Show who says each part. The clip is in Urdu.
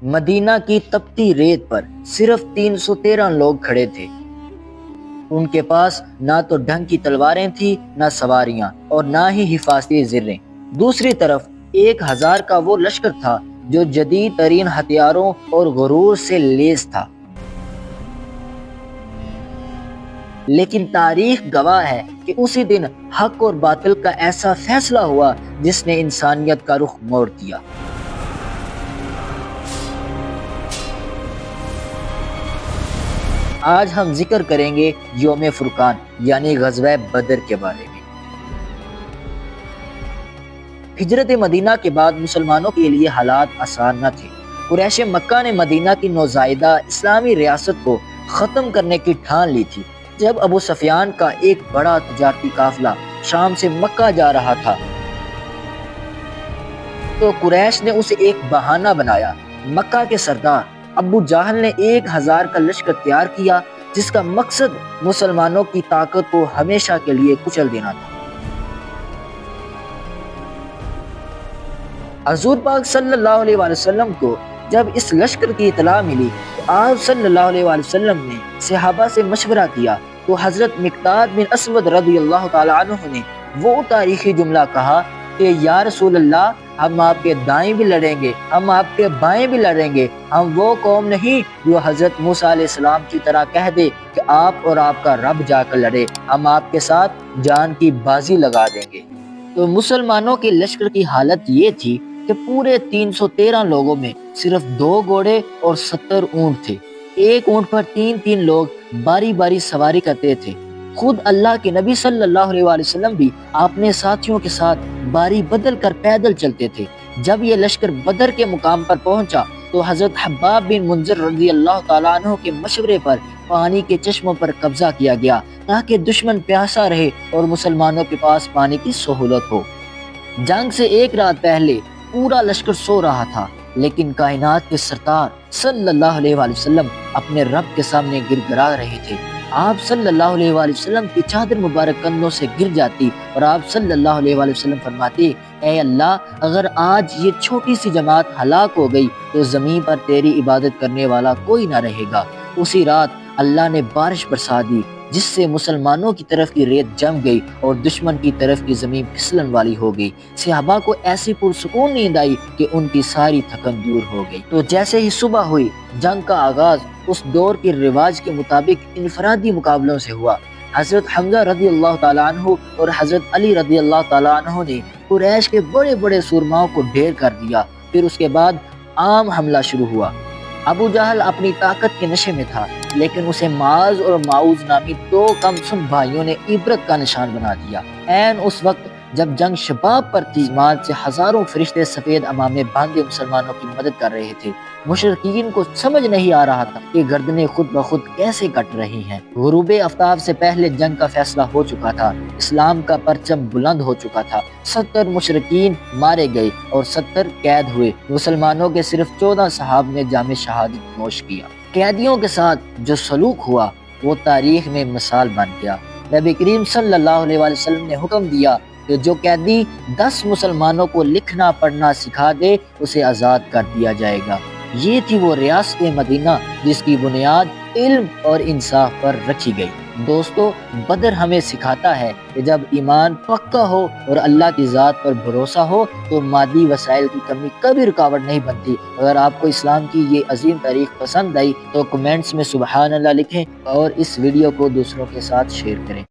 Speaker 1: مدینہ کی تپتی ریت پر صرف 313 لوگ کھڑے تھے۔ ان کے پاس نہ تو ڈھنگ کی تلواریں تھیں، نہ سواریاں، اور نہ ہی حفاظتی زریں۔ دوسری طرف 1000 کا وہ لشکر تھا جو جدید ترین ہتھیاروں اور غرور سے لیس تھا۔ لیکن تاریخ گواہ ہے کہ اسی دن حق اور باطل کا ایسا فیصلہ ہوا جس نے انسانیت کا رخ موڑ دیا۔ آج ہم ذکر کریں گے یوم فرقان یعنی غزوہ بدر کے بارے میں۔ ہجرت مدینہ کے بعد مسلمانوں کے لیے حالات آسان نہ تھے۔ قریش مکہ نے مدینہ کی نوزائیدہ اسلامی ریاست کو ختم کرنے کی ٹھان لی تھی۔ جب ابو سفیان کا ایک بڑا تجارتی قافلہ شام سے مکہ جا رہا تھا تو قریش نے اسے ایک بہانہ بنایا۔ مکہ کے سردار ابو جہل نے 1000 کا لشکر تیار کیا جس کا مقصد مسلمانوں کی طاقت کو ہمیشہ کے لیے کچل دینا تھا۔ حضور پاک صلی اللہ علیہ وآلہ وسلم کو جب اس لشکر کی اطلاع ملی تو آپ صلی اللہ علیہ وآلہ وسلم نے صحابہ سے مشورہ کیا تو حضرت مقداد بن اسود رضی اللہ تعالی عنہ نے وہ تاریخی جملہ کہا کہ یا رسول اللہ، ہم آپ کے دائیں بھی لڑیں گے، ہم آپ کے بائیں بھی لڑیں گے، ہم وہ قوم نہیں جو حضرت موسیٰ علیہ السلام کی طرح کہہ دے کہ آپ اور آپ کا رب جا کر لڑے، ہم آپ کے ساتھ جان کی بازی لگا دیں گے۔ تو مسلمانوں کے لشکر کی حالت یہ تھی کہ پورے 313 لوگوں میں صرف 2 گھوڑے اور 70 اونٹ تھے۔ ایک اونٹ پر 3 لوگ باری باری سواری کرتے تھے۔ خود اللہ کے نبی صلی اللہ علیہ وآلہ وسلم بھی اپنے ساتھیوں کے ساتھ باری بدل کر پیدل چلتے تھے۔ جب یہ لشکر بدر کے مقام پر پہنچا تو حضرت حباب بن منذر رضی اللہ تعالیٰ عنہ کے مشورے پر پانی کے چشموں پر قبضہ کیا گیا تاکہ دشمن پیاسا رہے اور مسلمانوں کے پاس پانی کی سہولت ہو۔ جنگ سے ایک رات پہلے پورا لشکر سو رہا تھا، لیکن کائنات کے سرکار صلی اللہ علیہ وآلہ وسلم اپنے رب کے سامنے گر گرا رہے تھے۔ آپ صلی اللہ علیہ وآلہ وسلم کی چادر مبارک کندھوں سے گر جاتی اور آپ صلی اللہ علیہ وآلہ وسلم فرماتے، اے اللہ، اگر آج یہ چھوٹی سی جماعت ہلاک ہو گئی تو زمین پر تیری عبادت کرنے والا کوئی نہ رہے گا۔ اسی رات اللہ نے بارش برسا دی جس سے مسلمانوں کی طرف کی ریت جم گئی اور دشمن کی طرف کی زمین پھسلن والی ہو گئی۔ صحابہ کو ایسی پرسکون نیند آئی کہ ان کی ساری تھکن دور ہو گئی۔ تو جیسے ہی صبح ہوئی، جنگ کا آغاز اس دور کے رواج کے مطابق انفرادی مقابلوں سے ہوا۔ حضرت حمزہ رضی اللہ تعالیٰ عنہ اور حضرت علی رضی اللہ تعالیٰ عنہ نے قریش کے بڑے بڑے سورماؤں کو ڈھیر کر دیا۔ پھر اس کے بعد عام حملہ شروع ہوا۔ ابو جہل اپنی طاقت کے نشے میں تھا، لیکن اسے معاذ اور معوذ نامی 2 کم سن بھائیوں نے عبرت کا نشان بنا دیا۔ عین اس وقت جب جنگ شباب پر تھی، مال سے ہزاروں فرشتے سفید امامے باندھے مسلمانوں کی مدد کر رہے تھے۔ مشرکین کو سمجھ نہیں آ رہا تھا کہ گردنیں خود بخود کیسے کٹ رہی ہیں۔ غروب آفتاب سے پہلے جنگ کا فیصلہ ہو چکا تھا، اسلام کا پرچم بلند ہو چکا تھا۔ 70 مشرکین مارے گئے اور 70 قید ہوئے۔ مسلمانوں کے صرف 14 صحابہ نے جام شہادت نوش کیا۔ قیدیوں کے ساتھ جو سلوک ہوا وہ تاریخ میں مثال بن گیا۔ نبی کریم صلی اللہ علیہ وآلہ وسلم نے حکم دیا کہ جو قیدی 10 مسلمانوں کو لکھنا پڑھنا سکھا دے اسے آزاد کر دیا جائے گا۔ یہ تھی وہ ریاست مدینہ جس کی بنیاد علم اور انصاف پر رکھی گئی۔ دوستو، بدر ہمیں سکھاتا ہے کہ جب ایمان پکا ہو اور اللہ کی ذات پر بھروسہ ہو تو مادی وسائل کی کمی کبھی رکاوٹ نہیں بنتی۔ اگر آپ کو اسلام کی یہ عظیم تاریخ پسند آئی تو کمنٹس میں سبحان اللہ لکھیں اور اس ویڈیو کو دوسروں کے ساتھ شیئر کریں۔